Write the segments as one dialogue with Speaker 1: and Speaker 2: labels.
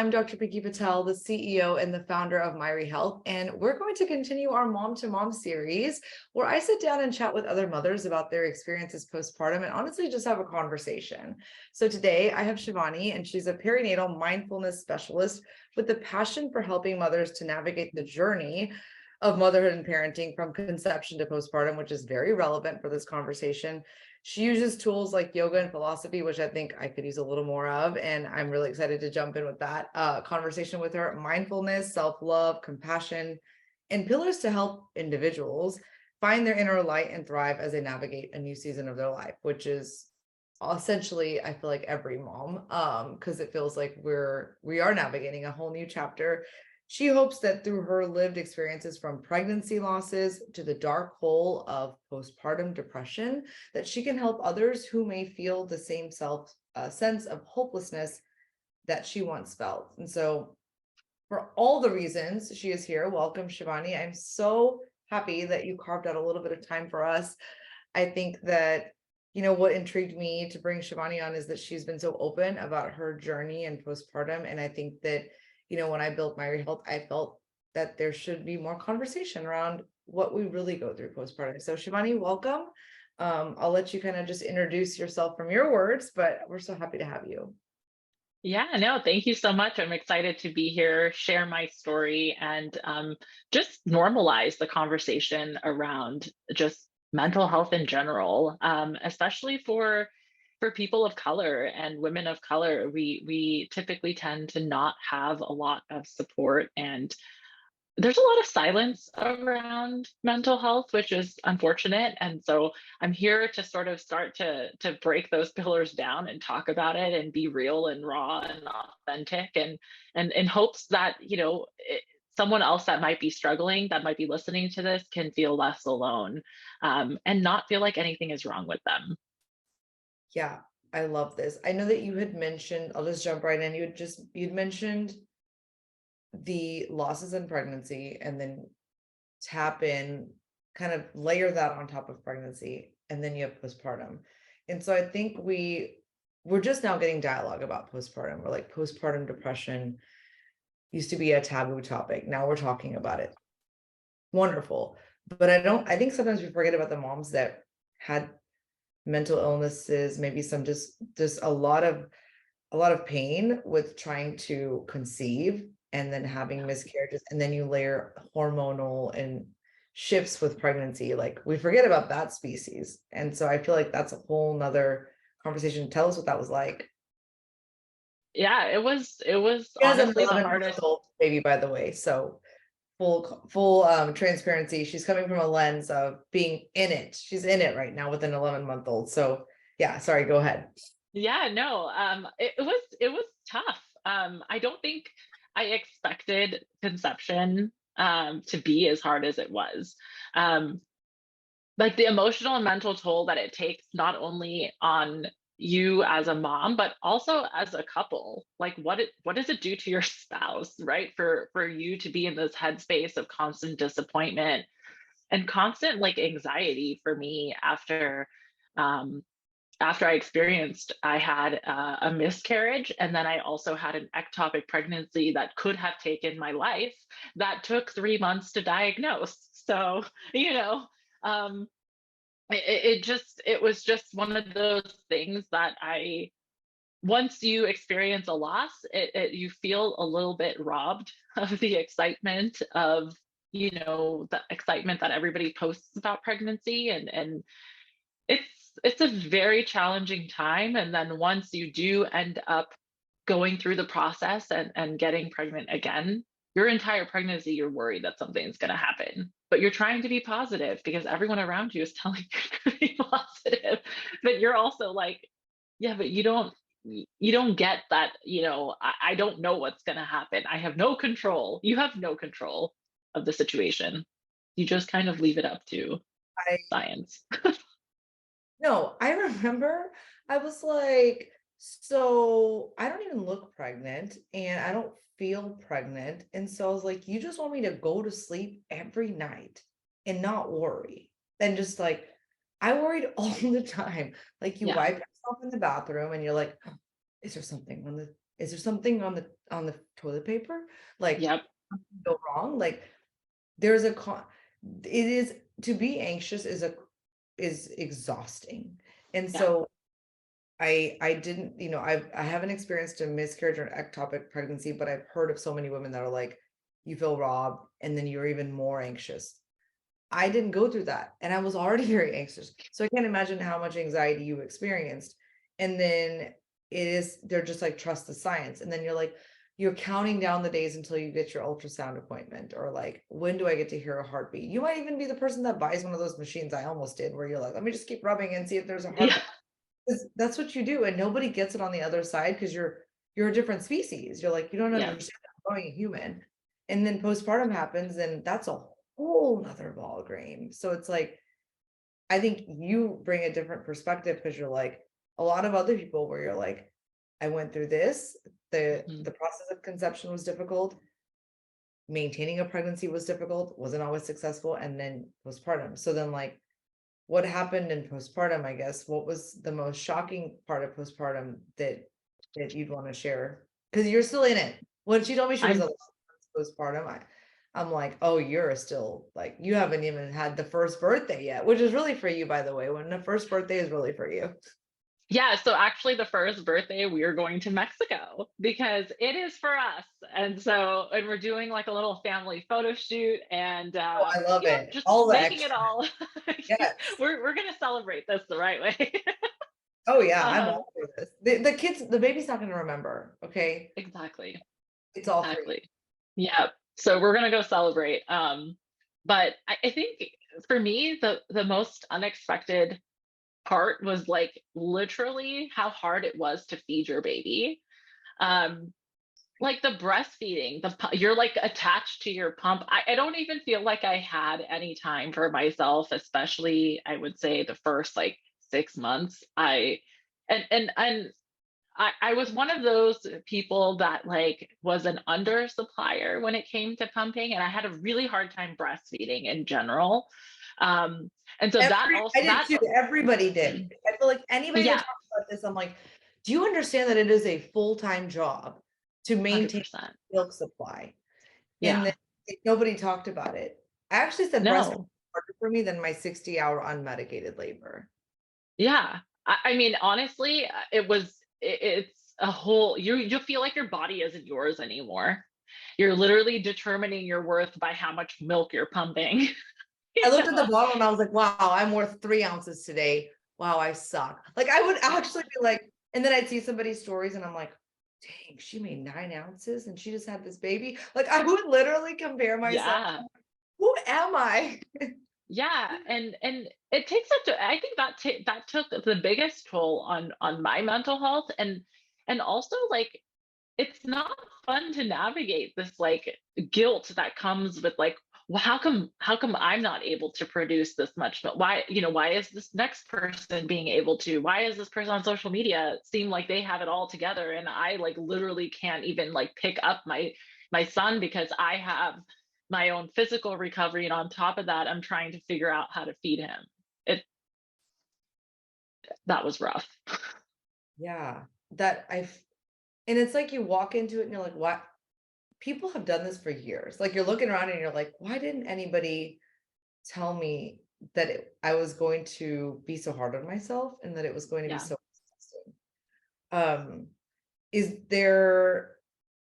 Speaker 1: I'm Dr. Pinkey Patel, the CEO and the founder of Myri Health, and we're going to continue our Mom to Mom series where I sit down and chat with other mothers about their experiences postpartum and honestly just have a conversation. So today I have Shivani, and she's a perinatal mindfulness specialist with the passion for helping mothers to navigate the journey of motherhood and parenting from conception to postpartum, which is very relevant for this conversation. She uses tools like yoga and philosophy, which I think I could use a little more of. And I'm really excited to jump in with that conversation with her. Mindfulness, self-love, compassion, and pillars to help individuals find their inner light and thrive as they navigate a new season of their life, which is essentially, I feel like every mom, because it feels like we are navigating a whole new chapter. She hopes that through her lived experiences from pregnancy losses to the dark hole of postpartum depression, that she can help others who may feel the same sense of hopelessness that she once felt. And so for all the reasons she is here, welcome, Shivani. I'm so happy that you carved out a little bit of time for us. I think that, what intrigued me to bring Shivani on is that she's been so open about her journey and postpartum. And I think that when I built Myri Health, I felt that there should be more conversation around what we really go through postpartum. So Shivani, welcome. I'll let you kind of just introduce yourself from your words, but we're so happy to have you.
Speaker 2: Yeah, no, thank you so much. I'm excited to be here, share my story, and just normalize the conversation around just mental health in general, especially for people of color and women of color. We typically tend to not have a lot of support, and there's a lot of silence around mental health, which is unfortunate. And so I'm here to sort of start to break those pillars down and talk about it and be real and raw and authentic, and in hopes that someone else that might be struggling, that might be listening to this, can feel less alone, and not feel like anything is wrong with them.
Speaker 1: Yeah, I love this. I know that you had mentioned, I'll just jump right in. You'd mentioned the losses in pregnancy and then tap in, kind of layer that on top of pregnancy, and then you have postpartum. And so I think we're just now getting dialogue about postpartum. We're like, postpartum depression used to be a taboo topic. Now we're talking about it. Wonderful. But I think sometimes we forget about the moms that had mental illnesses, maybe some just a lot of pain with trying to conceive and then having miscarriages, and then you layer hormonal and shifts with pregnancy. Like, we forget about that species. And so I feel like that's a whole nother conversation. Tell us what that was like.
Speaker 2: Yeah, it was
Speaker 1: She has an
Speaker 2: honestly the
Speaker 1: 11-month
Speaker 2: hardest.
Speaker 1: old baby, by the way. So full transparency. She's coming from a lens of being in it. She's in it right now with an 11-month-old. So yeah, sorry, go ahead.
Speaker 2: Yeah, no, it was tough. I don't think I expected conception to be as hard as it was. Um, like the emotional and mental toll that it takes, not only on you as a mom, but also as a couple. Like, what does it do to your spouse, right? For you to be in this headspace of constant disappointment and constant like anxiety. For me, um, after I had a miscarriage, and then I also had an ectopic pregnancy that could have taken my life, that took 3 months to diagnose. So, you know, um, it was just one of those things that once you experience a loss, you feel a little bit robbed of the excitement of, the excitement that everybody posts about pregnancy, and it's a very challenging time. And then once you do end up going through the process and getting pregnant again, your entire pregnancy, you're worried that something's going to happen, but you're trying to be positive because everyone around you is telling you to be positive. But you're also like, yeah, but you don't get that, I don't know what's going to happen. I have no control. You have no control of the situation. You just kind of leave it up to
Speaker 1: I
Speaker 2: science.
Speaker 1: No, I remember I was like, so I don't even look pregnant and I don't feel pregnant. And so I was like, you just want me to go to sleep every night and not worry. And just like, I worried all the time. Like, you
Speaker 2: Yeah.
Speaker 1: wipe yourself in the bathroom and you're like, "Oh, is there something on the is there something on the toilet paper? Like,
Speaker 2: Yep.
Speaker 1: go wrong? Like, there's a it is, to be anxious is exhausting. And
Speaker 2: Yeah.
Speaker 1: so I didn't, I haven't experienced a miscarriage or an ectopic pregnancy, but I've heard of so many women that are like, you feel robbed and then you're even more anxious. I didn't go through that, and I was already very anxious. So I can't imagine how much anxiety you experienced. And then they're just like, trust the science. And then you're counting down the days until you get your ultrasound appointment, or like, when do I get to hear a heartbeat? You might even be the person that buys one of those machines. I almost did, where you're like, let me just keep rubbing and see if there's a
Speaker 2: Yeah.
Speaker 1: heartbeat. 'Cause that's what you do. And nobody gets it on the other side, because you're a different species. You're like, you don't
Speaker 2: Yeah.
Speaker 1: understand that I'm growing a human. And then postpartum happens, and that's a whole nother ball game. So it's like, I think you bring a different perspective, because you're like a lot of other people, where you're like, I went through this,
Speaker 2: Mhm.
Speaker 1: the process of conception was difficult, maintaining a pregnancy was difficult, wasn't always successful, and then postpartum. So then, like, what happened in postpartum, I guess, what was the most shocking part of postpartum that you'd want to share? Because you're still in it. When she told me she was
Speaker 2: I'm
Speaker 1: a postpartum, I'm like, oh, you're still, like, you haven't even had the first birthday yet, which is really for you, by the way, when the first birthday is really for you.
Speaker 2: Yeah, so actually the first birthday we are going to Mexico because it is for us. And we're doing like a little family photo shoot and
Speaker 1: Oh, I love it.
Speaker 2: just
Speaker 1: All the
Speaker 2: making it
Speaker 1: extra.
Speaker 2: all
Speaker 1: Yes.
Speaker 2: we're gonna celebrate this the right way.
Speaker 1: Oh yeah, I'm
Speaker 2: um,
Speaker 1: all for this. The kids, the baby's not going to remember. Okay.
Speaker 2: exactly.
Speaker 1: It's all for you.
Speaker 2: Exactly. Yeah. So we're gonna go celebrate. But I think for me the most unexpected part was like literally how hard it was to feed your baby. Um, like the breastfeeding, you're like attached to your pump. I don't even feel like I had any time for myself, especially I would say the first like 6 months. I was one of those people that like was an under supplier when it came to pumping, and I had a really hard time breastfeeding in general. Um, and so
Speaker 1: I did too. Everybody did. I feel like anybody that
Speaker 2: yeah,
Speaker 1: talks about this, I'm like, do you understand that it is a full-time job to maintain
Speaker 2: 100%.
Speaker 1: milk supply? And
Speaker 2: Yeah.
Speaker 1: then nobody talked about it. I actually said breastfeeding
Speaker 2: No.
Speaker 1: was harder for me than my 60-hour unmedicated labor.
Speaker 2: Yeah. I mean, honestly, it's a whole, you feel like your body isn't yours anymore. You're literally determining your worth by how much milk you're pumping. you
Speaker 1: I looked at the
Speaker 2: know?
Speaker 1: bottle and I was like, wow, I'm worth 3 ounces today. Wow, I suck. Like, I would actually be like, and then I'd see somebody's stories and I'm like, dang, she made 9 ounces and she just had this baby. Like, I would literally compare myself.
Speaker 2: Yeah.
Speaker 1: Who am I?
Speaker 2: Yeah, and it takes such a, I think that took the biggest toll on my mental health, and also like it's not fun to navigate this like guilt that comes with like, well, how come I'm not able to produce this much, but why is this next person being able to, why is this person on social media seem like they have it all together and I like literally can't even like pick up my son because I have my own physical recovery, and on top of that I'm trying to figure out how to feed him. It That was rough.
Speaker 1: Yeah, that and it's like you walk into it and you're like, what? People have done this for years. Like, you're looking around and you're like, why didn't anybody tell me that I was going to be so hard on myself and that it was going to be
Speaker 2: Yeah.
Speaker 1: so exhausting? Um, is there,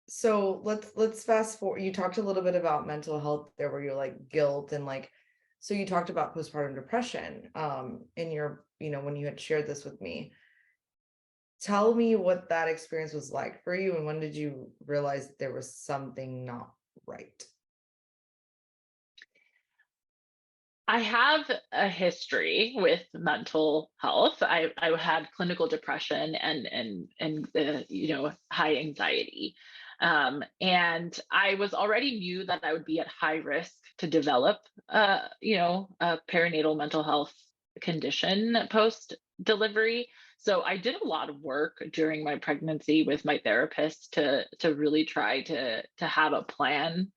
Speaker 1: so let's fast forward. You talked a little bit about mental health there, where you're like guilt and like, so you talked about postpartum depression in your, when you had shared this with me. Tell me what that experience was like for you, and when did you realize that there was something not right?
Speaker 2: I have a history with mental health. I had clinical depression and high anxiety, and I was already knew that I would be at high risk to develop a perinatal mental health condition post delivery. So I did a lot of work during my pregnancy with my therapist to really try to have a plan.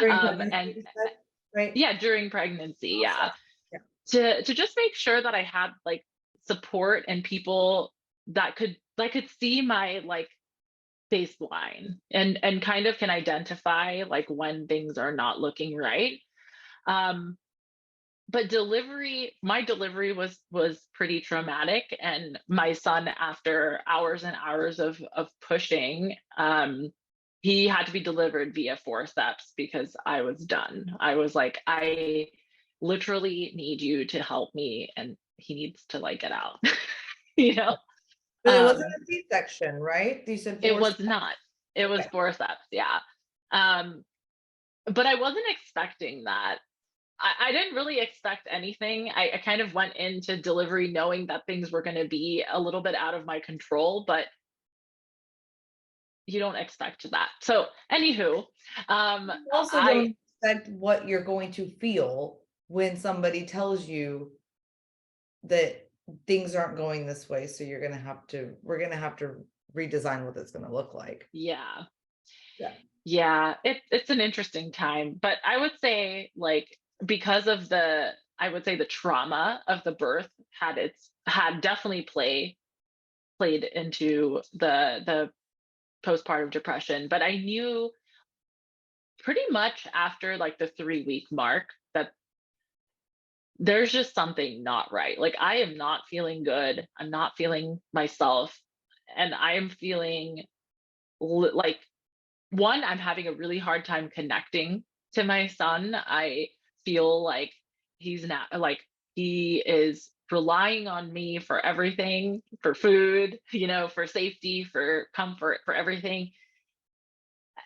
Speaker 1: During pregnancy,
Speaker 2: And
Speaker 1: you said, right?
Speaker 2: yeah, during pregnancy,
Speaker 1: Awesome.
Speaker 2: yeah,
Speaker 1: Yeah.
Speaker 2: to just make sure that I had like support and people that could see my like baseline and kind of can identify like when things are not looking right. Um, but my delivery was pretty traumatic, and my son, after hours and hours of pushing, he had to be delivered via forceps because I was done. I was like, I literally need you to help me, and he needs to like get out. you know
Speaker 1: But it wasn't
Speaker 2: um
Speaker 1: a C-section, right? You said
Speaker 2: it
Speaker 1: 4
Speaker 2: was
Speaker 1: steps.
Speaker 2: not. It was
Speaker 1: Okay.
Speaker 2: forceps, yeah. um but I wasn't expecting that. I didn't really expect anything. I kind of went into delivery knowing that things were going to be a little bit out of my control, but you don't expect that. So, anywho,
Speaker 1: You also
Speaker 2: I
Speaker 1: don't expect what you're going to feel when somebody tells you that things aren't going this way, so we're gonna have to redesign what it's gonna look like.
Speaker 2: yeah,
Speaker 1: Yeah.
Speaker 2: yeah, it's an interesting time, but I would say like because of I would say the trauma of the birth had definitely played into the postpartum depression, but I knew pretty much after like the 3-week mark that there's just something not right. Like I am not feeling good. I'm not feeling myself. And I am feeling like, one, I'm having a really hard time connecting to my son. I feel like he's not like he is relying on me for everything, for food, for safety, for comfort, for everything.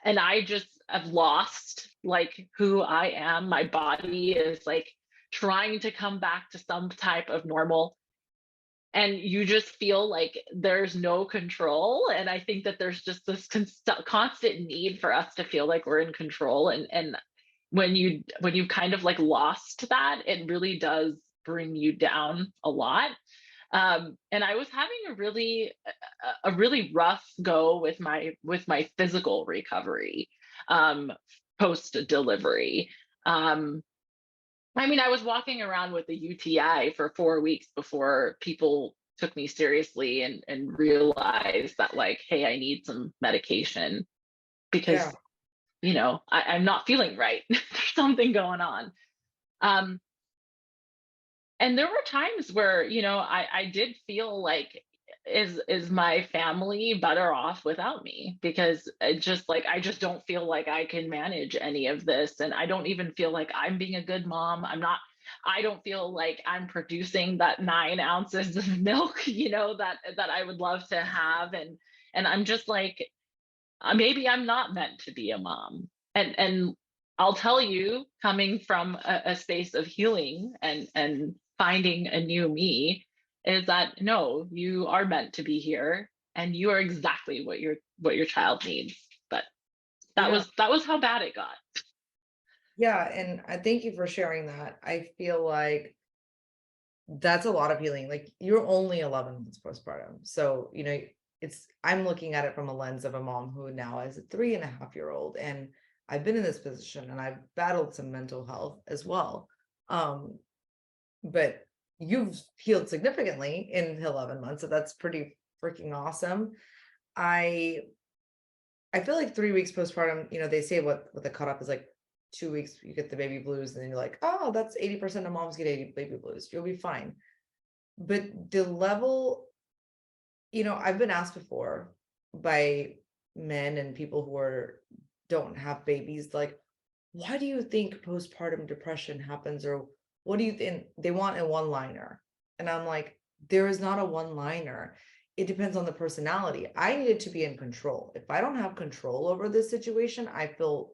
Speaker 2: And I just have lost like who I am. My body is like trying to come back to some type of normal. And you just feel like there's no control. And I think that there's just this constant need for us to feel like we're in control. And when you kind of like lost that, it really does bring you down a lot. And I was having a really rough go with my physical recovery, post delivery. I mean, I was walking around with a UTI for 4 weeks before people took me seriously and realized that like, hey, I need some medication
Speaker 1: Yeah.
Speaker 2: because I'm not feeling right. There's something going on. Um, and there were times where I did feel like is my family better off without me, because it just like I just don't feel like I can manage any of this, and I don't even feel like I'm being a good mom. I don't feel like I'm producing that 9 ounces of milk that I would love to have. And I'm just like, maybe I'm not meant to be a mom. And I'll tell you, coming from a space of healing and finding a new me, is that no, you are meant to be here, and you are exactly what your child needs. But that
Speaker 1: Yeah.
Speaker 2: was that was how bad it got.
Speaker 1: Yeah, and I thank you for sharing that. I feel like that's a lot of healing. Like you're only 11 months postpartum. So, I'm looking at it from a lens of a mom who now has a 3.5-year-old. And I've been in this position and I've battled some mental health as well. Um, but you've healed significantly in 11 months. So that's pretty freaking awesome. I I feel like 3 weeks postpartum, they say what the cutoff is like 2 weeks, you get the baby blues, and then you're like, oh, that's 80% of moms get 80 baby blues. You'll be fine. But the level, I've been asked before by men and people who don't have babies, like, why do you think postpartum depression happens? Or what do you think they want a one-liner? And I'm like, there is not a one-liner. It depends on the personality. I needed to be in control. If I don't have control over this situation, I feel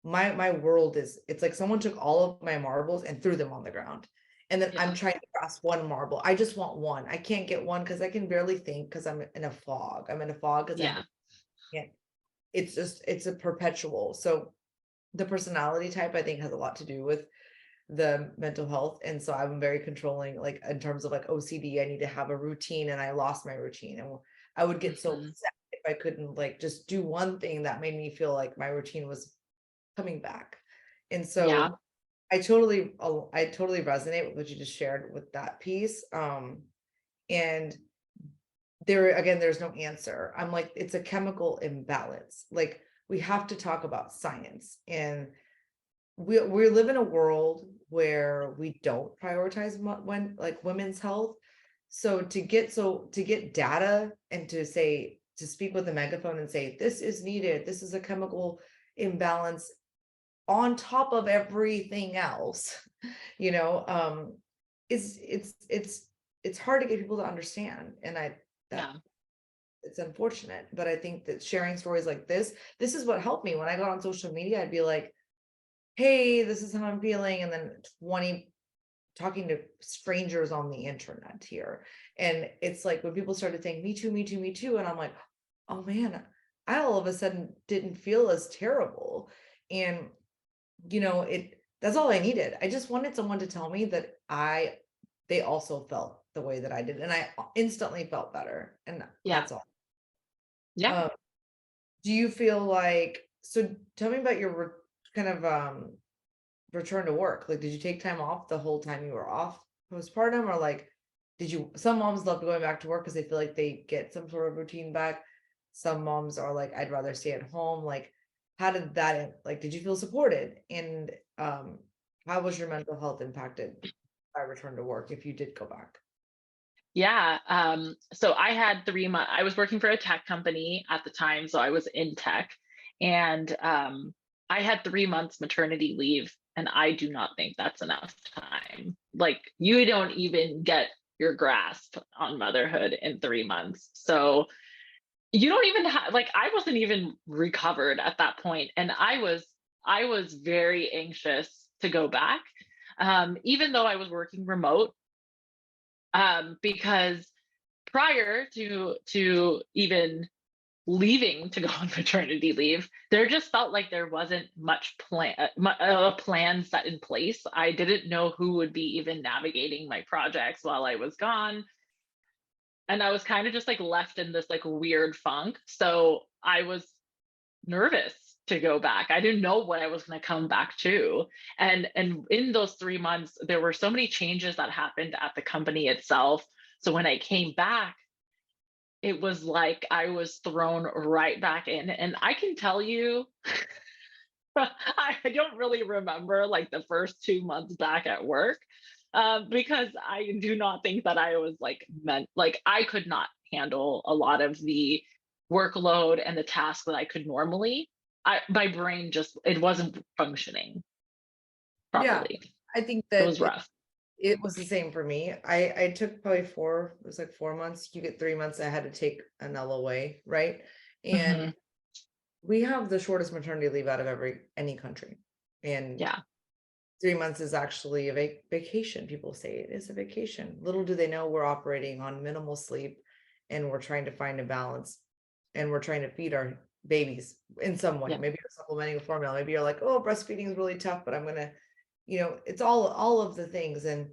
Speaker 1: my world it's like someone took all of my marbles and threw them on the ground. And then I'm
Speaker 2: Yeah.
Speaker 1: trying to grasp one marble. I just want one. I can't get one because I can barely think because I'm in a fog. I'm in a fog because
Speaker 2: Yeah.
Speaker 1: can't. It's a perpetual. So the personality type I think has a lot to do with the mental health. And so I'm very controlling, like in terms of like OCD, I need to have a routine and I lost my routine. And I would get so
Speaker 2: Mhm.
Speaker 1: upset if I couldn't like just do one thing that made me feel like my routine was coming back. And
Speaker 2: Yeah.
Speaker 1: so I totally resonate with what you just shared with that piece. And there's no answer. I'm like, it's a chemical imbalance. Like, we have to talk about science, and we live in a world where we don't prioritize when like women's health. So to get data and to speak with a megaphone and say this is needed, this is a chemical imbalance on top of everything else, you know, it's hard to get people to understand. And that
Speaker 2: Yeah.
Speaker 1: it's unfortunate, but I think that sharing stories like this is what helped me. When I got on social media, I'd be like, hey, this is how I'm feeling. And then 20 talking to strangers on the internet here. And it's like when people started saying, me too, me too, me too. And I'm like, oh man, I all of a sudden didn't feel as terrible. And, you know, that's all I needed. I just wanted someone to tell me that they also felt the way that I did. And I instantly felt better. And
Speaker 2: Yeah.
Speaker 1: that's all.
Speaker 2: Yeah.
Speaker 1: Um, do you feel like, so tell me about your kind of return to work. Like, did you take time off the whole time you were off postpartum, or like, some moms love going back to work because they feel like they get some sort of routine back. Some moms are like, I'd rather stay at home. Like, how did that, like, did you feel supported? And how was your mental health impacted by return to work if you did go back?
Speaker 2: Yeah. So I had 3 months, I was working for a tech company at the time. So I was in tech, and I had 3 months maternity leave. And I do not think that's enough time. Like, you don't even get your grasp on motherhood in 3 months. So you don't even have, like, I wasn't even recovered at that point. And I was very anxious to go back. Even though I was working remote, because prior to even leaving to go on maternity leave, there just felt like there wasn't much plan set in place. I didn't know who would be even navigating my projects while I was gone, and I was kind of just like left in this like weird funk. So I was nervous to go back. I didn't know what I was going to come back to. And in those 3 months, there were so many changes that happened at the company itself. So when I came back, it was like I was thrown right back in. And I can tell you, I don't really remember like the first 2 months back at work, because I do not think that I was like meant, like, I could not handle a lot of the workload and the tasks that I could normally. My brain just, it wasn't functioning
Speaker 1: Yeah,
Speaker 2: properly.
Speaker 1: I think
Speaker 2: It
Speaker 1: that
Speaker 2: was rough.
Speaker 1: it was the same for me. I took probably it was like 4 months. You get 3 months. I had to take an LOA, right? And
Speaker 2: Hmm.
Speaker 1: we have the shortest maternity leave out of any country. And
Speaker 2: Yeah.
Speaker 1: 3 months is actually a vacation. People say it is a vacation. Little do they know we're operating on minimal sleep, and we're trying to find a balance, and we're trying to feed our babies in some way.
Speaker 2: Yeah.
Speaker 1: Maybe you're supplementing with formula. Maybe you're like, oh, breastfeeding is really tough, but I'm gonna, it's all of the things. And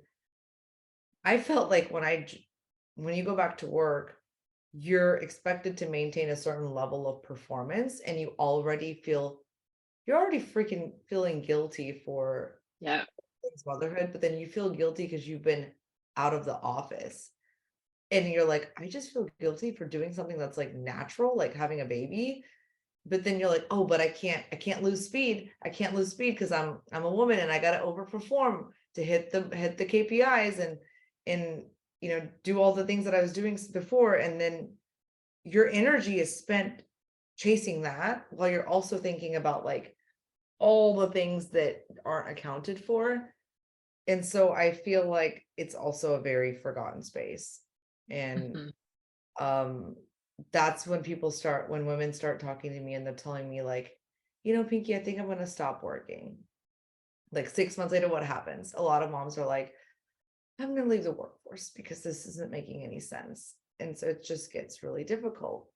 Speaker 1: I felt like when you go back to work, you're expected to maintain a certain level of performance, and you're already freaking feeling guilty for
Speaker 2: Yeah.
Speaker 1: motherhood, but then you feel guilty because you've been out of the office. And you're like, I just feel guilty for doing something that's like natural, like having a baby. But then you're like, oh, but I can't lose speed. I can't lose speed because I'm a woman and I gotta overperform to hit the KPIs and do all the things that I was doing before. And then your energy is spent chasing that while you're also thinking about like all the things that aren't accounted for. And so I feel like it's also a very forgotten space. And
Speaker 2: Hmm.
Speaker 1: um that's when women start talking to me and they're telling me like, Pinky, I think I'm going to stop working. Like 6 months later, what happens? A lot of moms are like, I'm going to leave the workforce because this isn't making any sense. And so it just gets really difficult.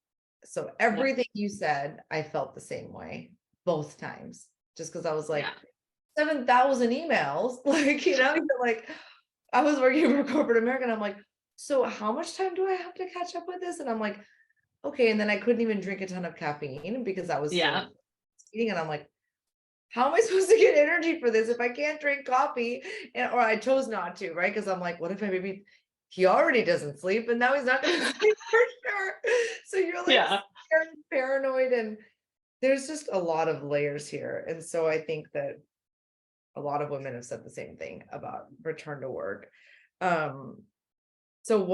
Speaker 1: So
Speaker 2: Yeah.
Speaker 1: everything you said, I felt the same way both times, just because I was like,
Speaker 2: Yeah.
Speaker 1: 7,000 emails, like, you're like, I was working for corporate America and I'm like, so how much time do I have to catch up with this? And I'm like, okay. And then I couldn't even drink a ton of caffeine because I was
Speaker 2: Yeah.
Speaker 1: still eating. And I'm like, how am I supposed to get energy for this if I can't drink coffee? Or I chose not to, right? Because I'm like, what if my baby he already doesn't sleep and now he's not going to sleep for sure. So you're like
Speaker 2: Yeah.
Speaker 1: scared and paranoid, and there's just a lot of layers here. And so I think that a lot of women have said the same thing about return to work. Um, so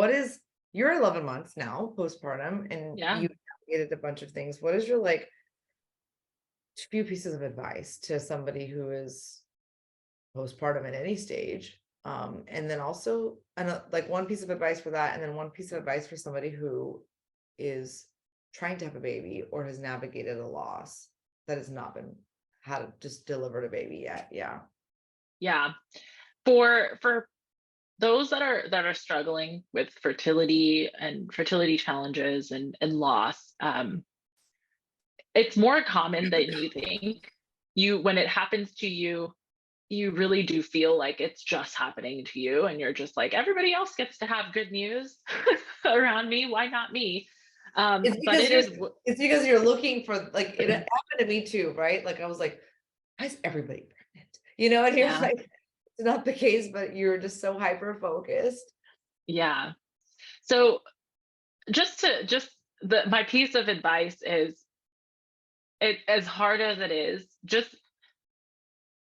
Speaker 1: you're 11 months now postpartum, and
Speaker 2: Yeah.
Speaker 1: you navigated a bunch of things. What is your like few pieces of advice to somebody who is postpartum at any stage? And then also like one piece of advice for that, and then one piece of advice for somebody who is trying to have a baby or has navigated a loss that has not been had just delivered a baby yet. Yeah.
Speaker 2: Yeah. For those that are struggling with fertility and fertility challenges and loss, it's more common than you think. When it happens to you, you really do feel like it's just happening to you, and you're just like, everybody else gets to have good news around me, why not me?
Speaker 1: It's
Speaker 2: But
Speaker 1: because
Speaker 2: it is.
Speaker 1: you're looking for, like, it happened to me too, right? Like I was like, why is everybody pregnant? And you're
Speaker 2: Yeah.
Speaker 1: like, it's not the case, but you're just so hyper focused.
Speaker 2: Yeah. So just my piece of advice is, it, as hard as it is, just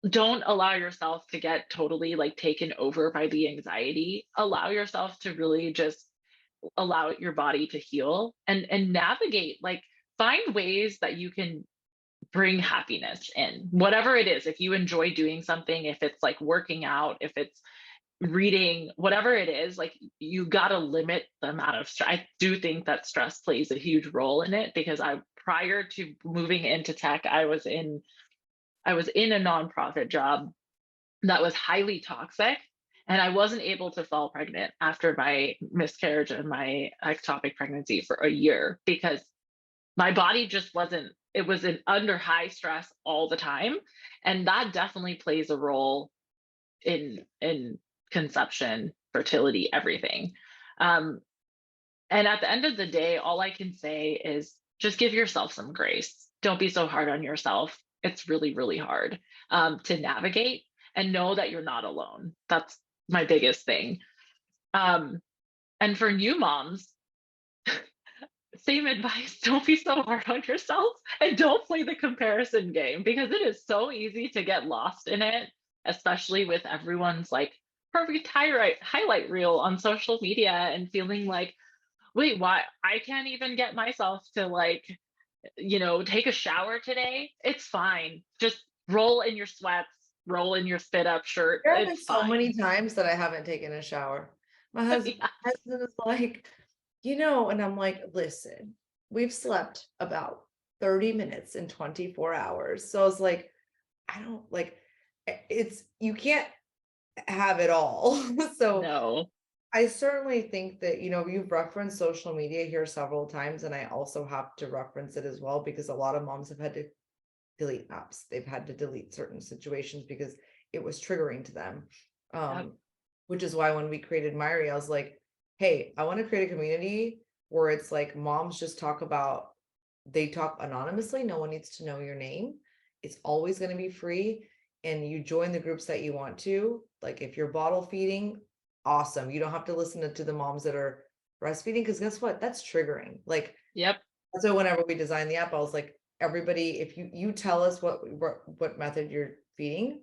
Speaker 2: don't allow yourself to get totally like taken over by the anxiety. Allow yourself to really just allow your body to heal and navigate, like, find ways that you can bring happiness in whatever it is. If you enjoy doing something, if it's like working out, if it's reading, whatever it is, like, you got to limit the amount of stress. I do think that stress plays a huge role in it, because prior to moving into tech, I was in a nonprofit job that was highly toxic, and I wasn't able to fall pregnant after my miscarriage and my ectopic pregnancy for a year, because my body just wasn't, it was under high stress all the time. And that definitely plays a role in conception, fertility, everything. um, and at the end of the day, all I can say is just give yourself some grace. Don't be so hard on yourself. It's really, really hard to navigate, and know that you're not alone. That's my biggest thing. Um, and for new moms, same advice. Don't be so hard on yourself, and don't play the comparison game, because it is so easy to get lost in it, especially with everyone's like perfect highlight reel on social media, and feeling like, wait, why I can't even get myself to, like, take a shower today. It's fine. Just roll in your sweats, roll in your fit up shirt.
Speaker 1: There have been
Speaker 2: It's
Speaker 1: so many
Speaker 2: fine.
Speaker 1: times that I haven't taken a shower. My
Speaker 2: Yeah.
Speaker 1: husband is like, and I'm like, listen, we've slept about 30 minutes in 24 hours. So I was like, I don't like you can't have it all. So
Speaker 2: No.
Speaker 1: I certainly think that, you've referenced social media here several times, and I also have to reference it as well because a lot of moms have had to delete apps. They've had to delete certain situations because it was triggering to them.
Speaker 2: Yep.
Speaker 1: Which is why when we created Myri, I was like, hey, I want to create a community where it's like moms just they talk anonymously. No one needs to know your name. It's always going to be free. And you join the groups that you want to. Like if you're bottle feeding, awesome. You don't have to listen to the moms that are breastfeeding, because guess what? That's triggering. Like,
Speaker 2: Yep.
Speaker 1: so whenever we designed the app, I was like, everybody, if you tell us what method you're feeding,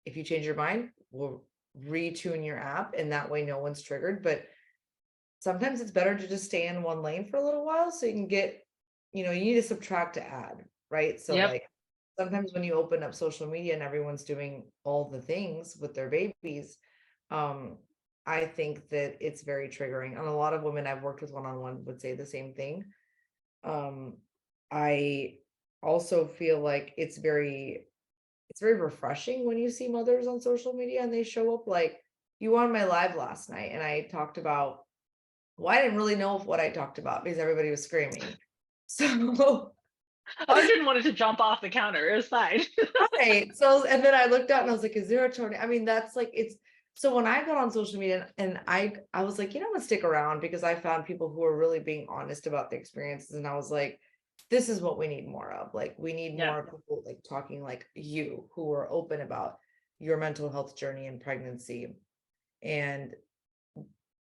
Speaker 1: if you change your mind, we'll retune your app, and that way no one's triggered. But sometimes it's better to just stay in one lane for a little while so you can get, you need to subtract to add, right? So
Speaker 2: Yep.
Speaker 1: like sometimes when you open up social media and everyone's doing all the things with their babies, I think that it's very triggering. And a lot of women I've worked with one-on-one would say the same thing. I also feel like it's very refreshing when you see mothers on social media and they show up, like you were on my live last night and I talked about, well, I didn't really know what I talked about because everybody was screaming. So
Speaker 2: Arjun wanted to jump off the counter. It was fine.
Speaker 1: right. So and then I looked out and I was like, is there a tornado? I mean, that's like so when I got on social media and I was like, I'm gonna stick around because I found people who are really being honest about the experiences. And I was like, this is what we need more of. Like we need
Speaker 2: Yeah.
Speaker 1: more people like talking like you who are open about your mental health journey and pregnancy. And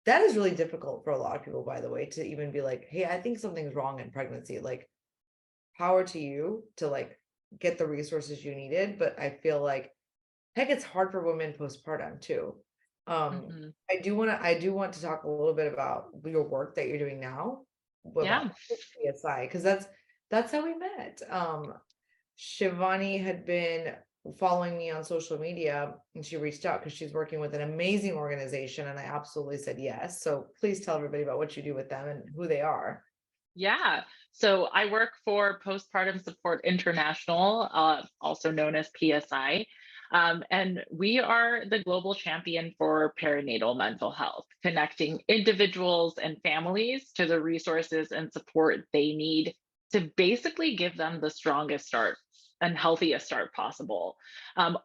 Speaker 1: that is really difficult for a lot of people, by the way, to even be like, hey, I think something's wrong in pregnancy. Like, power to you to like get the resources you needed. But I feel like, heck, it's hard for women postpartum too.
Speaker 2: Mhm.
Speaker 1: I do want to talk a little bit about your work that you're doing now
Speaker 2: Yeah.
Speaker 1: about PSI, because that's how we met. Shivani had been following me on social media and she reached out because she's working with an amazing organization, and I absolutely said yes. So please tell everybody about what you do with them and who they are.
Speaker 2: Yeah. So I work for Postpartum Support International, also known as PSI. And we are the global champion for perinatal mental health, connecting individuals and families to the resources and support they need to basically give them the strongest start and healthiest start possible,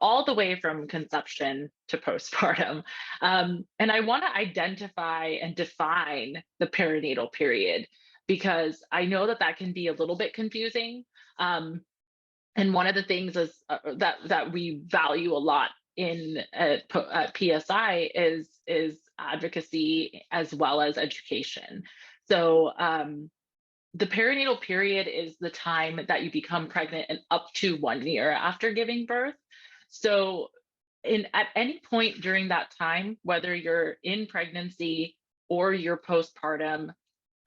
Speaker 2: all the way from conception to postpartum. And I want to identify and define the perinatal period because I know that that can be a little bit confusing. And one of the things is that we value a lot in at PSI is advocacy as well as education. So the perinatal period is the time that you become pregnant and up to 1 year after giving birth. So in at any point during that time, whether you're in pregnancy or you're postpartum,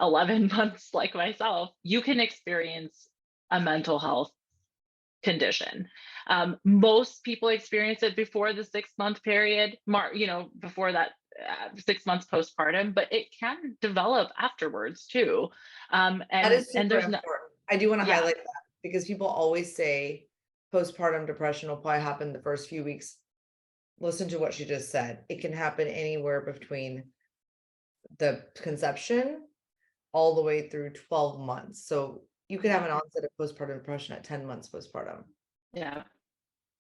Speaker 2: 11 months like myself, you can experience a mental health condition. Most people experience it before the 6 month period, before that 6 months postpartum, but it can develop afterwards too.
Speaker 1: That
Speaker 2: And
Speaker 1: is super
Speaker 2: there's no,
Speaker 1: important. I do want to
Speaker 2: yeah,
Speaker 1: highlight that because people always say postpartum depression will probably happen the first few weeks. Listen to what she just said. It can happen anywhere between the conception all the way through 12 months. So you could have
Speaker 2: yeah,
Speaker 1: an onset of postpartum depression at 10 months postpartum,
Speaker 2: yeah.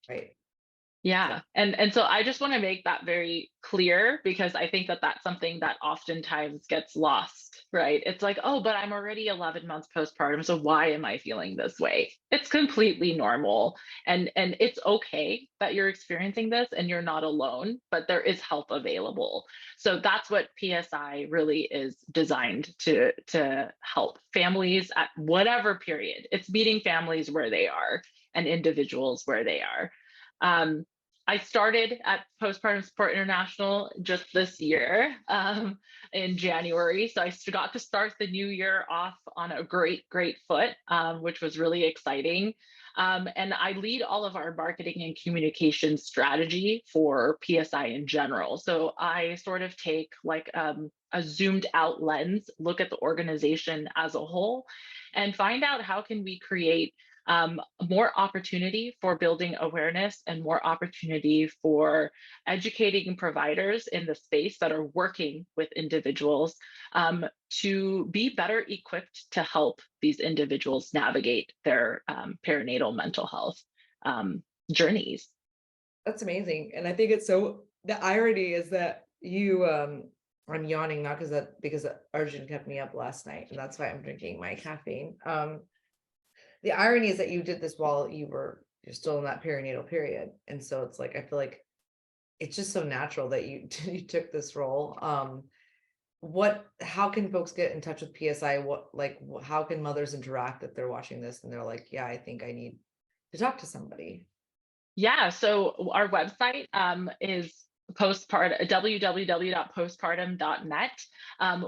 Speaker 1: right? So
Speaker 2: Yeah. And so I just want to make that very clear because I think that that's something that oftentimes gets lost, right? It's like, oh, but I'm already 11 months postpartum, so why am I feeling this way? It's completely normal, and it's okay that you're experiencing this and you're not alone, but there is help available. So that's what PSI really is designed to help families at whatever period. It's meeting families where they are and individuals where they are. Um, I started at Postpartum Support International just this year in January. So I got to start the new year off on a great foot, which was really exciting. And I lead all of our marketing and communication strategy for PSI in general. So I sort of take like a zoomed out lens, look at the organization as a whole, and find out how can we create more opportunity for building awareness and more opportunity for educating providers in the space that are working with individuals to be better equipped to help these individuals navigate their perinatal mental health journeys.
Speaker 1: that's amazing. And I think it's so, the irony is that you, I'm yawning not because Arjun kept me up last night, and that's why I'm drinking my caffeine. The irony is that you did this while you're still in that perinatal period. And so it's like, I feel like it's just so natural that you you took this role. How can folks get in touch with PSI? How can mothers interact if they're watching this and they're like, yeah, I think I need to talk to somebody?
Speaker 2: Yeah, so our website is www.postpartum.net.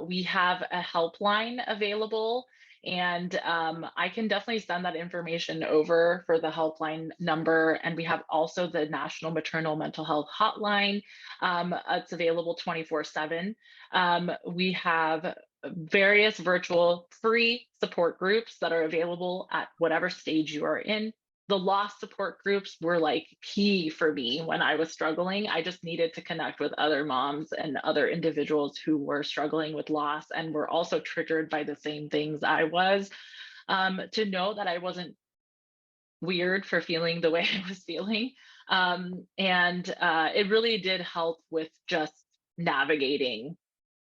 Speaker 2: We have a helpline available, and I can definitely send that information over for the helpline number. And we have also the National Maternal Mental Health Hotline. It's available 24/7. We have various virtual free support groups that are available at whatever stage you are in. The loss support groups were like key for me when I was struggling. I just needed to connect with other moms and other individuals who were struggling with loss and were also triggered by the same things I was, to know that I wasn't weird for feeling the way I was feeling. And it really did help with just navigating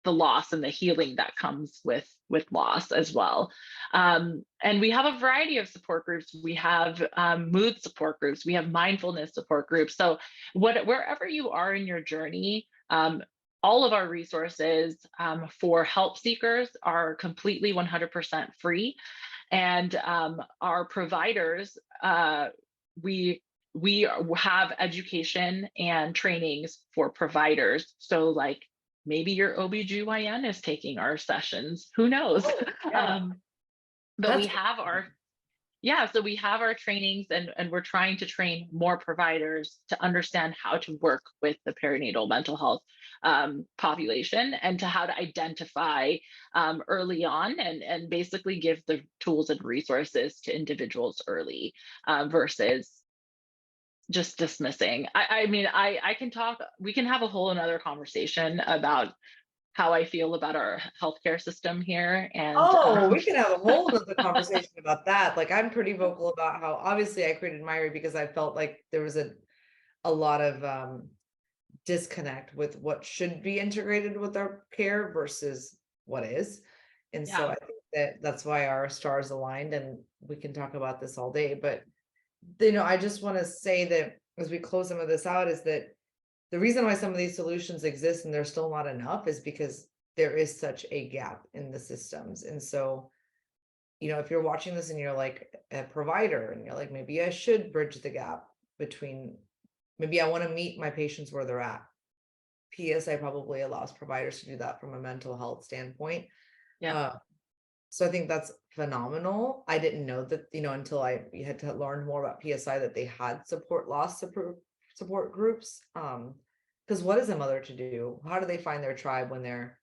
Speaker 2: the loss and the healing that comes with loss as well. And we have a variety of support groups. We have mood support groups. We have mindfulness support groups. So wherever you are in your journey, all of our resources for help seekers are completely 100% free. And our providers, we have education and trainings for providers. So like maybe your OBGYN is taking our sessions, who knows?
Speaker 1: Oh, yeah,
Speaker 2: But we
Speaker 1: that's
Speaker 2: have our, yeah, so we have our trainings, and we're trying to train more providers to understand how to work with the perinatal mental health population, and to how to identify early on, and basically give the tools and resources to individuals early, versus just dismissing. I mean, I can talk, we can have a whole another conversation about how I feel about our healthcare system here. And
Speaker 1: Oh, we can have a whole nother conversation about that. Like, I'm pretty vocal about how obviously I created Myri because I felt like there was a lot of disconnect with what should be integrated with our care versus what is. And so
Speaker 2: yeah,
Speaker 1: I think that that's why our stars aligned, and we can talk about this all day. But I just want to say that as we close some of this out, is that the reason why some of these solutions exist and they're still not enough is because there is such a gap in the systems. And so, if you're watching this and you're like a provider and you're like, maybe I should bridge the gap between, maybe I want to meet my patients where they're at. PSI probably allows providers to do that from a mental health standpoint.
Speaker 2: yeah,
Speaker 1: Uh, so I think that's phenomenal. I didn't know that, until I had to learn more about PSI, that they had support groups. Because what is a mother to do? How do they find their tribe when they're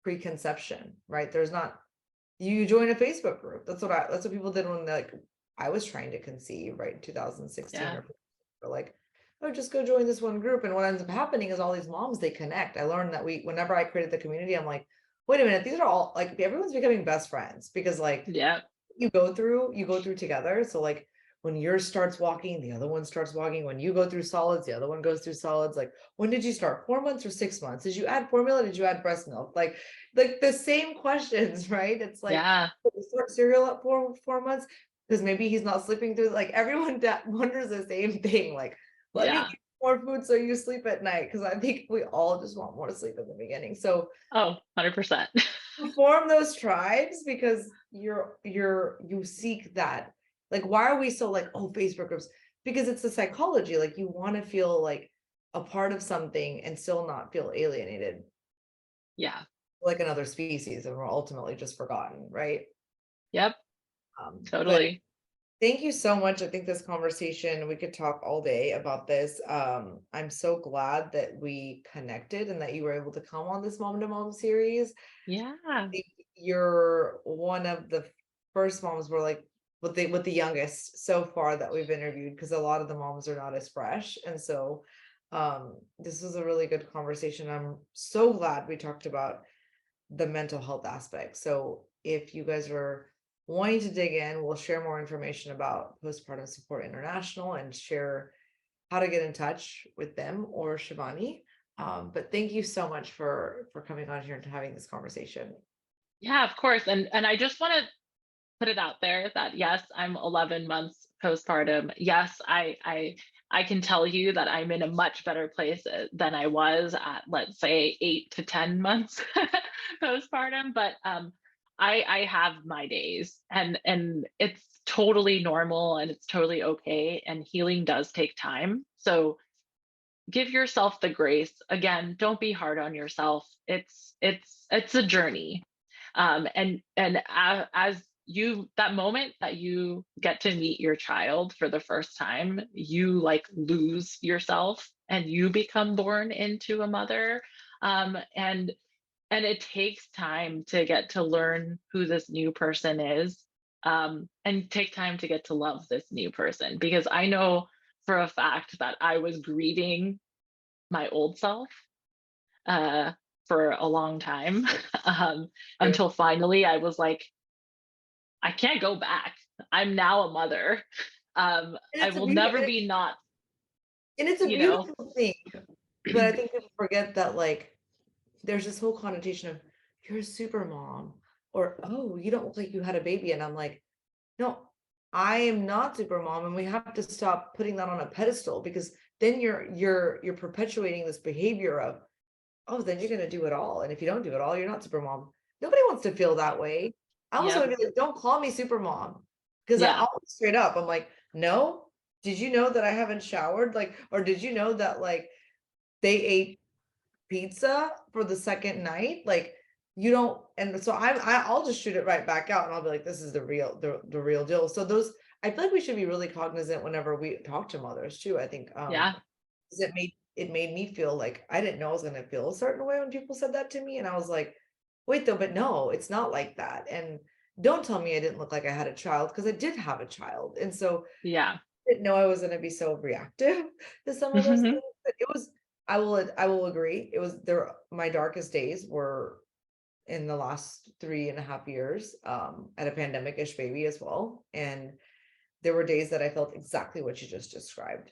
Speaker 1: preconception, right? There's not, you join a Facebook group. That's what people did when I was trying to conceive, right? In 2016
Speaker 2: yeah,
Speaker 1: or like, oh, just go join this one group. And what ends up happening is all these moms, they connect. I learned that whenever I created the community, I'm like, wait a minute, these are all like, everyone's becoming best friends, because like
Speaker 2: yeah,
Speaker 1: you go through together. So like when yours starts walking, the other one starts walking. When you go through solids, the other one goes through solids. Like, when did you start? 4 months or 6 months? Did you add formula? Did you add breast milk? Like the same questions, right? It's like,
Speaker 2: yeah,
Speaker 1: did you start cereal at 4 months? Because maybe he's not sleeping through. Like, everyone wonders the same thing. Like, let me
Speaker 2: yeah.
Speaker 1: give you more food so you sleep at night. Because I think we all just want more sleep in the beginning. So
Speaker 2: Oh, 100%.
Speaker 1: form those tribes, because you seek that. Like, why are we so like, oh, Facebook groups? Because it's the psychology. Like, you want to feel like a part of something and still not feel alienated,
Speaker 2: Yeah.
Speaker 1: like another species, and we're ultimately just forgotten, right?
Speaker 2: Yep.
Speaker 1: But
Speaker 2: Totally.
Speaker 1: thank you so much. I think this conversation, we could talk all day about this. I'm so glad that we connected and that you were able to come on this Mom to Mom series.
Speaker 2: Yeah.
Speaker 1: Think you're one of the first moms, we're like with the youngest so far that we've interviewed, because a lot of the moms are not as fresh. And so this was a really good conversation. I'm so glad we talked about the mental health aspect. So if you guys are wanting to dig in, we'll share more information about Postpartum Support International and share how to get in touch with them or Shivani. But thank you so much for coming on here and having this conversation.
Speaker 2: Yeah, of course. And I just want to put it out there that yes, I'm 11 months postpartum. Yes, I can tell you that I'm in a much better place than I was at, let's say, 8 to 10 months postpartum. But I have my days, and it's totally normal, and it's totally okay. And healing does take time. So give yourself the grace. Again, don't be hard on yourself. It's a journey. As you, that moment that you get to meet your child for the first time, you like lose yourself and you become born into a mother. And it takes time to get to learn who this new person is, and take time to get to love this new person, because I know for a fact that I was grieving my old self uh, for a long time,
Speaker 1: You.
Speaker 2: until finally I was like, I can't go back. I'm now a mother.
Speaker 1: And
Speaker 2: I
Speaker 1: it's a
Speaker 2: will
Speaker 1: beautiful
Speaker 2: never be not,
Speaker 1: and it's a
Speaker 2: you know.
Speaker 1: beautiful thing. But I think people forget that, like, there's this whole connotation of, you're a super mom, or, oh, you don't look like you had a baby. And I'm like, no, I am not super mom. And we have to stop putting that on a pedestal, because then you're perpetuating this behavior of, oh, then you're going to do it all. And if you don't do it all, you're not super mom. Nobody wants to feel that way. I also
Speaker 2: Yep.
Speaker 1: want to be like, don't call me super mom. Because
Speaker 2: Yeah.
Speaker 1: I'll straight up, I'm like, no, did you know that I haven't showered? Like, or did you know that like they ate pizza for the second night? Like, you don't, and so I'll just shoot it right back out and I'll be like, this is the real deal. So those, I feel like we should be really cognizant whenever we talk to mothers too. I think 'cause
Speaker 2: Yeah.
Speaker 1: it made me feel like I didn't know I was gonna feel a certain way when people said that to me. And I was like, wait though, but no, it's not like that. And don't tell me I didn't look like I had a child, because I did have a child. And so
Speaker 2: Yeah.
Speaker 1: I didn't know I was gonna be so reactive to some of those things. But it was, I will agree. It was there, my darkest days were in the last 3.5 years, at a pandemic-ish baby as well. And there were days that I felt exactly what you just described.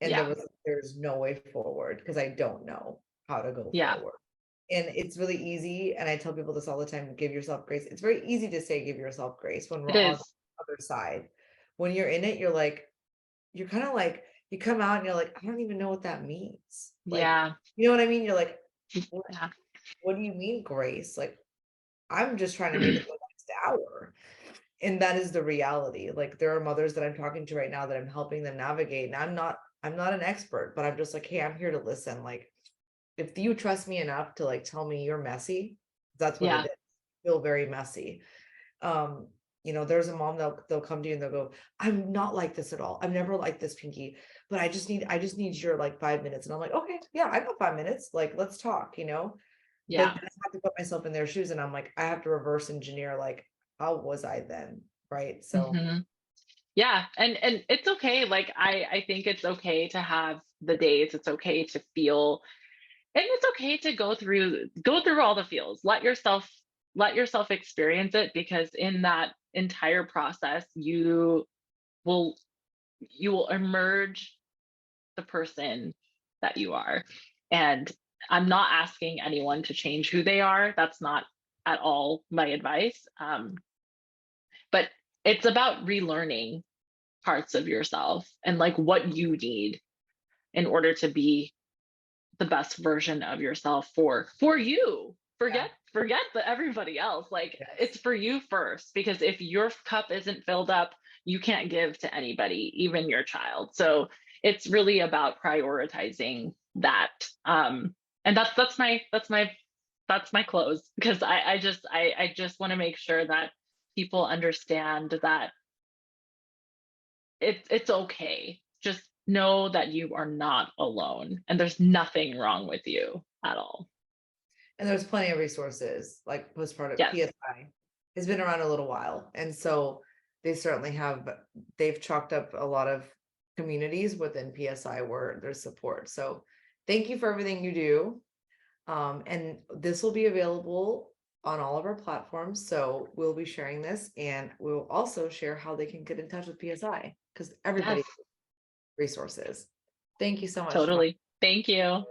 Speaker 1: And
Speaker 2: Yeah.
Speaker 1: there's no way forward because I don't know how to go
Speaker 2: Yeah.
Speaker 1: forward. And it's really easy. And I tell people this all the time, give yourself grace. It's very easy to say, give yourself grace when
Speaker 2: It
Speaker 1: we're on
Speaker 2: is.
Speaker 1: the other side. When you're in it, you're kind of like, you come out and you're like, I don't even know what that means. Like,
Speaker 2: Yeah.
Speaker 1: you know what I mean? You're like, what,
Speaker 2: Yeah.
Speaker 1: what do you mean grace? Like, I'm just trying to make it the next hour. And that is the reality. Like, there are mothers that I'm talking to right now that I'm helping them navigate. And I'm not an expert, but I'm just like, hey, I'm here to listen. Like, if you trust me enough to like tell me you're messy, that's what it
Speaker 2: Yeah.
Speaker 1: is. Feel very messy. Um, there's a mom, they'll come to you and they'll go, I'm not like this at all. I've never liked this, Pinky, but I just need your like 5 minutes. And I'm like, okay, yeah, I got 5 minutes. Like, let's talk. But
Speaker 2: Yeah.
Speaker 1: then I have to put myself in their shoes and I'm like, I have to reverse engineer, like, how was I then? Right. So
Speaker 2: hmm Yeah. And it's okay. Like I think it's okay to have the days. It's okay to feel, and it's okay to go through all the feels. Let yourself experience it, because in that entire process will you will emerge the person that you are. And I'm not asking anyone to change who they are. That's not at all my advice. But it's about relearning parts of yourself and like what you need in order to be the best version of yourself for you.
Speaker 1: yeah,
Speaker 2: Forget the everybody else. Like,
Speaker 1: yes.
Speaker 2: it's for you first, because if your cup isn't filled up, you can't give to anybody, even your child. So it's really about prioritizing that. And that's my close, because I just want to make sure that people understand that it's okay. Just know that you are not alone and there's nothing wrong with you at all.
Speaker 1: And there's plenty of resources like postpartum
Speaker 2: Yes.
Speaker 1: PSI has been around a little while. And so they certainly they've chalked up a lot of communities within PSI where there's support. So thank you for everything you do. And this will be available on all of our platforms. So we'll be sharing this, and we'll also share how they can get in touch with PSI, because
Speaker 2: Yes.
Speaker 1: everybody has resources. Thank you so much, Shivani.
Speaker 2: Totally. Thank you.